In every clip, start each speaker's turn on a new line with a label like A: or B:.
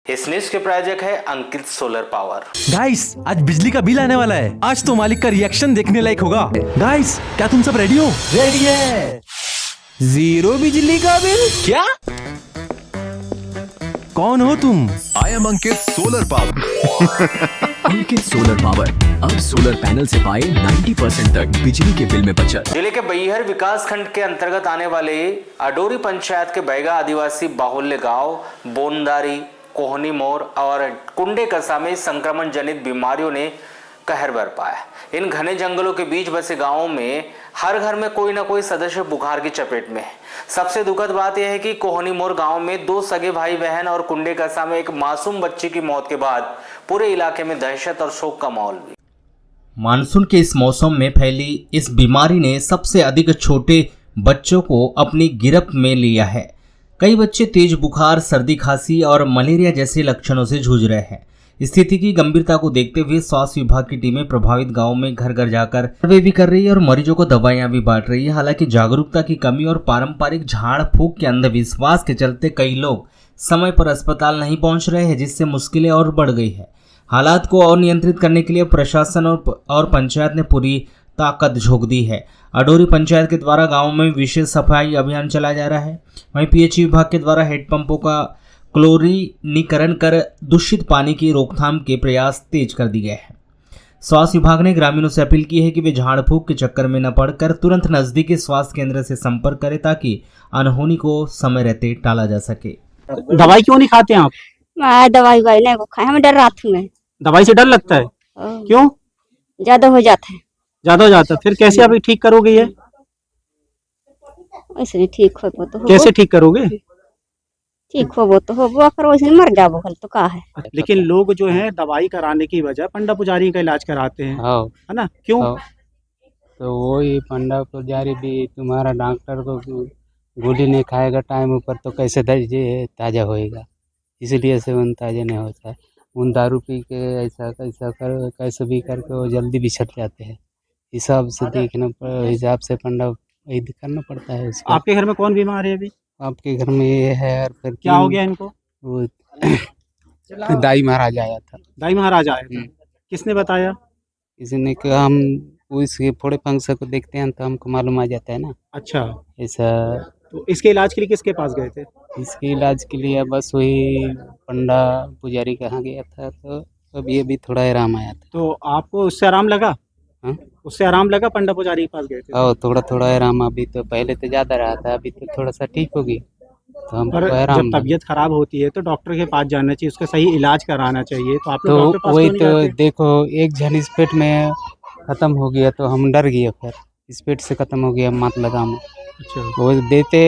A: इस न्यूज के प्रायोजक है अंकित सोलर पावर।
B: गाइस, आज बिजली का बिल आने वाला है। आज तो मालिक का रिएक्शन देखने लायक होगा। गाइस, क्या तुम सब रेडी हो? रेडी है। जीरो बिजली का बिल? क्या? कौन हो तुम?
C: I am Ankit solar power.
D: Ankit solar power अब सोलर पैनल से पाए 90% तक बिजली के बिल में बचत।
A: जिले के बैहर विकास खंड के अंतर्गत आने वाले अडोरी पंचायत के बैगा आदिवासी बाहुल्य गांव बोंदारी, कोहनी मोर और कुंडे कसा में संक्रमण जनित बीमारियों ने कहर बरपाया। इन घने जंगलों के बीच बसे गांवों में हर घर में कोई ना कोई सदस्य बुखार की चपेट में है। सबसे दुखद बात यह है कि कोहनी मोर गांव में 2 सगे भाई बहन और कुंडे कसा में एक मासूम बच्चे की मौत के बाद पूरे इलाके में दहशत और शोक का माहौल भी। मानसून के इस मौसम में फैली इस बीमारी ने सबसे अधिक छोटे बच्चों को अपनी गिरफ्त में लिया है। कई बच्चे तेज बुखार, सर्दी, खांसी और मलेरिया जैसे लक्षणों से जूझ रहे हैं। स्थिति की गंभीरता को देखते हुए स्वास्थ्य विभाग की टीमें प्रभावित गांवों में घर घर जाकर सर्वे भी कर रही है और मरीजों को दवाइयां भी बांट रही है। हालांकि जागरूकता की कमी और पारंपरिक झाड़ फूंक के अंधविश्वास के चलते कई लोग समय पर अस्पताल नहीं पहुंच रहे हैं, जिससे मुश्किलें और बढ़ गई है। हालात को और नियंत्रित करने के लिए प्रशासन और पंचायत ने पूरी ताकत झोंक दी है। अडोरी पंचायत के द्वारा गांव में विशेष सफाई अभियान चलाया जा रहा है। वहीं पीएचई विभाग के द्वारा हेडपंपों का क्लोरीनीकरण कर दूषित पानी की रोकथाम के प्रयास तेज कर दिए गए हैं। स्वास्थ्य विभाग ने ग्रामीणों से अपील की है कि वे झाड़ फूंक के चक्कर में न पड़कर तुरंत नजदीकी स्वास्थ्य केंद्र से संपर्क करें, ताकि अनहोनी को समय रहते टाला जा सके।
E: दवाई क्यों नहीं खाते आप?
F: मैं दवाई नहीं को खाए, हमें डर रात में।
E: दवाई से डर लगता है? क्यों?
F: ज्यादा हो जाता है।
E: ज्यादा हो जाता है, फिर कैसे अभी ठीक करोगे ये?
F: वैसे नहीं ठीक हो तो
E: कैसे ठीक करोगे?
F: ठीक हो तो हो, फिर वैसे मर जाबो कल तो का है।
E: लेकिन लोग जो है दवाई कराने की वजह पंडा पुजारी का इलाज कराते हैं, है ना? क्यों?
G: तो वही पंडा पुजारी भी तुम्हारा डॉक्टर को गोली नहीं खाएगा टाइम ऊपर तो कैसे ताज़ा होएगा, इसलिए से उन ताज़ा नहीं होता है। उन दारू पी के ऐसा कर कैसे भी करके वो जल्दी बिछड़ जाते हैं। हिसाब से देखना हिसाब से पंडा वही करना पड़ता है उसको।
E: आपके घर में कौन बीमार है अभी?
G: आपके घर में ये है और फिर
E: क्या हो गया इनको?
G: वो दाई महाराज आया था।
E: दाई महाराज आए थे? किसने बताया?
G: किसी ने कहा, हम उसके फोड़े फंक्शन को देखते हैं तो हमको मालूम आ जाता है ना।
E: अच्छा,
G: ऐसा।
E: तो इसके इलाज के लिए किसके पास गए थे?
G: इसके इलाज के लिए बस वही पंडा पुजारी कहाँ गया था, तो अब ये भी थोड़ा आराम आया था।
E: तो आपको उससे आराम लगा?
G: हाँ?
E: उससे आराम लगा? पंडा पुजारी के पास गए थे?
G: और थोड़ा थोड़ा आराम, अभी तो पहले तो ज़्यादा रहा था, अभी तो थोड़ा सा ठीक होगी तो हमको
E: पर
G: आराम।
E: जब तबीयत खराब होती है तो डॉक्टर के पास जाना चाहिए, उसका सही इलाज कराना चाहिए। तो आप
G: तो
E: डॉक्टर के पास
G: वही
E: क्यों
G: तो
E: नहीं जाते?
G: देखो, एक जन इस पेट में ख़त्म हो गया तो हम डर गए, फिर इस पेट से ख़त्म हो गया मात लगा में।
E: अच्छा,
G: वो देते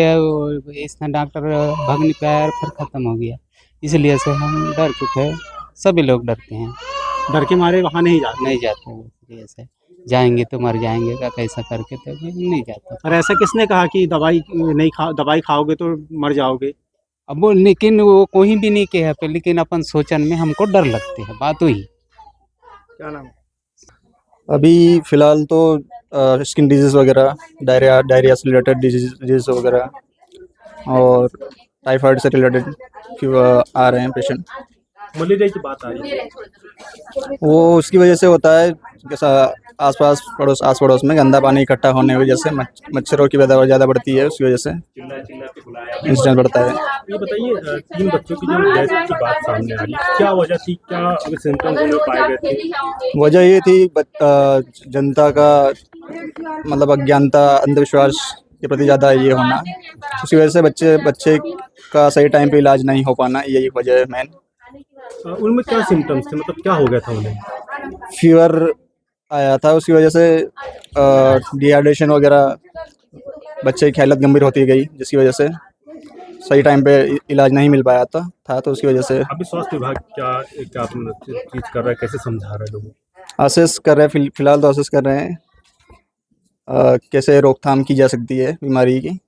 G: इसने डॉक्टर भाग नहीं पाया, फिर ख़त्म हो गया, इसलिए से हम डर चुके हैं। सभी लोग डरते हैं,
E: डर के मारे वहाँ नहीं जाते।
G: नहीं जाते हैं, इसलिए से जाएंगे तो मर जाएंगे का कैसा करके, तो नहीं जाता।
E: और ऐसा किसने कहा कि दवाई खाओगे तो मर जाओगे?
G: अब वो लेकिन वो कोई भी नहीं कहा पे, लेकिन अपन सोचन में हमको डर लगती है बात वही।
E: क्या नाम?
H: अभी फ़िलहाल तो स्किन डिजीज़ वगैरह, डायरिया से रिलेटेड डिजीज़ वगैरह और टाइफाइड से रिलेटेड आ रहे हैं पेशेंट।
E: मलेरिया की बात आ रही है।
H: वो उसकी वजह से होता है, जैसा आस पड़ोस में गंदा पानी इकट्ठा होने की वजह से मच्छरों की पैदावार ज़्यादा बढ़ती है, उसकी वजह से इंसिडेंट बढ़ता है।
I: ये बताइए, 3 बच्चों की जो डेथ की बात सामने आ रही है, क्या वजह थी? क्या सिम्टम्स उन्हें पाए गए थे?
H: वजह ये थी जनता का मतलब अज्ञानता, अंधविश्वास के प्रति ज़्यादा ये होना, उसकी वजह से बच्चे का सही टाइम पे इलाज नहीं हो पाना, यही वजह है मेन।
I: उनमें क्या सिम्टम्स थे, मतलब क्या हो गया था उन्हें?
H: फीवर आया था, उसकी वजह से डिहाइड्रेशन वगैरह, बच्चे की हालत गंभीर होती गई, जिसकी वजह से सही टाइम पे इलाज नहीं मिल पाया था तो उसकी वजह से।
I: अभी स्वास्थ्य विभाग क्या चीज़ कर रहा है, कैसे समझा रहा है लोगों को?
H: असेस कर रहे हैं, फिलहाल तो असेस कर रहे हैं कैसे रोकथाम की जा सकती है बीमारी की।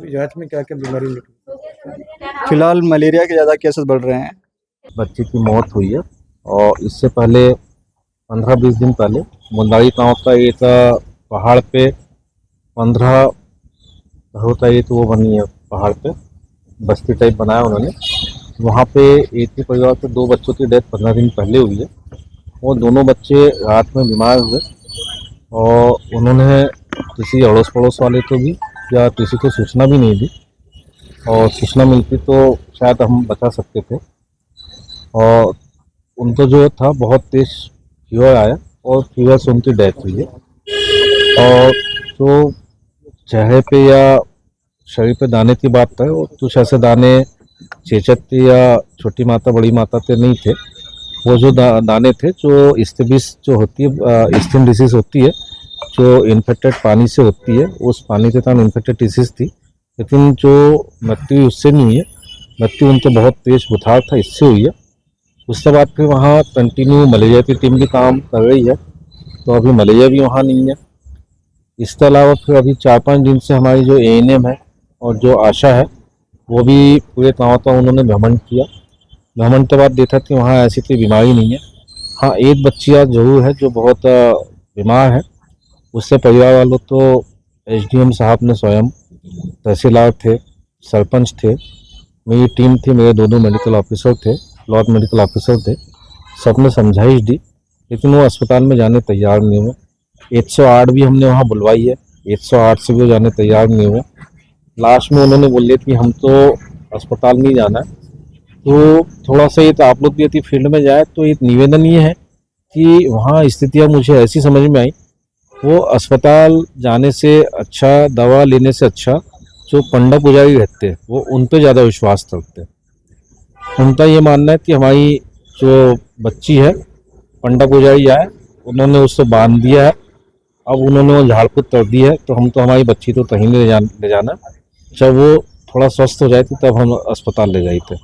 I: जांच में क्या क्या बीमारी निकली?
H: फिलहाल मलेरिया के ज़्यादा केसेस बढ़ रहे हैं।
J: बच्चे की मौत हुई है और इससे पहले 15-20 दिन पहले मुंदारी गाँव का एक पहाड़ पे 15 घरों का एक वो बनी है, पहाड़ पे बस्ती टाइप बनाया उन्होंने। वहाँ पे एक ही परिवार के 2 बच्चों की डेथ 15 दिन पहले हुई है। वो दोनों बच्चे रात में बीमार हुए और उन्होंने किसी अड़ोस पड़ोस वाले को भी या किसी को सूचना भी नहीं दी, और सूचना मिलती तो शायद हम बचा सकते थे। और उनको जो था बहुत तेज फीवर आया और फीवर से उनकी डेथ हुई है। और जो चेहरे पे या शरीर पे दाने की बात है, और कुछ ऐसे दाने चेचक थे या छोटी माता बड़ी माता के नहीं थे। वो जो दाने थे जो स्टेबिस जो होती है, स्किन डिसीज होती है जो इन्फेक्टेड पानी से होती है, उस पानी के कारण इन्फेक्टेड डिसीज थी। लेकिन जो मृत्यु उससे नहीं हुई है, मृत्यु उनके बहुत तेज बुखार था इससे हुई है। उसके बाद फिर वहाँ कंटिन्यू मलेरिया की टीम भी काम कर रही है, तो अभी मलेरिया भी वहाँ नहीं है। इसके अलावा फिर अभी 4-5 दिन से हमारी जो ANM है और जो आशा है वो भी पूरे गाँव का उन्होंने भ्रमण किया। भ्रमण के बाद देखा कि वहाँ ऐसी कोई बीमारी नहीं है। हाँ, एक बच्चियाँ जरूर है जो बहुत बीमार है। उससे परिवार वालों तो SDM साहब ने स्वयं, तहसीलदार थे, सरपंच थे, मेरी टीम थी, मेरे 2 मेडिकल ऑफिसर थे, ब्लॉक मेडिकल ऑफिसर थे, सबने समझाइश दी, लेकिन वो अस्पताल में जाने तैयार नहीं हुए। 108 भी हमने वहाँ बुलवाई है, 108 से भी वो जाने तैयार नहीं हुए। लास्ट में उन्होंने बोले कि हम तो अस्पताल नहीं जाना है। तो थोड़ा सा ये तो आप लोग भी यदि फील्ड में जाए तो एक निवेदन ये है कि वहाँ स्थितियाँ मुझे ऐसी समझ में आई, वो अस्पताल जाने से अच्छा, दवा लेने से अच्छा जो पंडा पुजारी रहते हैं वो उन पे ज़्यादा विश्वास करते हैं। उनका ये मानना है कि हमारी जो बच्ची है, पंडा पुजारी आए, उन्होंने उससे बांध दिया है, अब उन्होंने वो झाड़ फूक कर दी है, तो हम तो हमारी बच्ची तो कहीं नहीं ले जाना, जब वो थोड़ा स्वस्थ हो जाए तब हम अस्पताल ले जाते।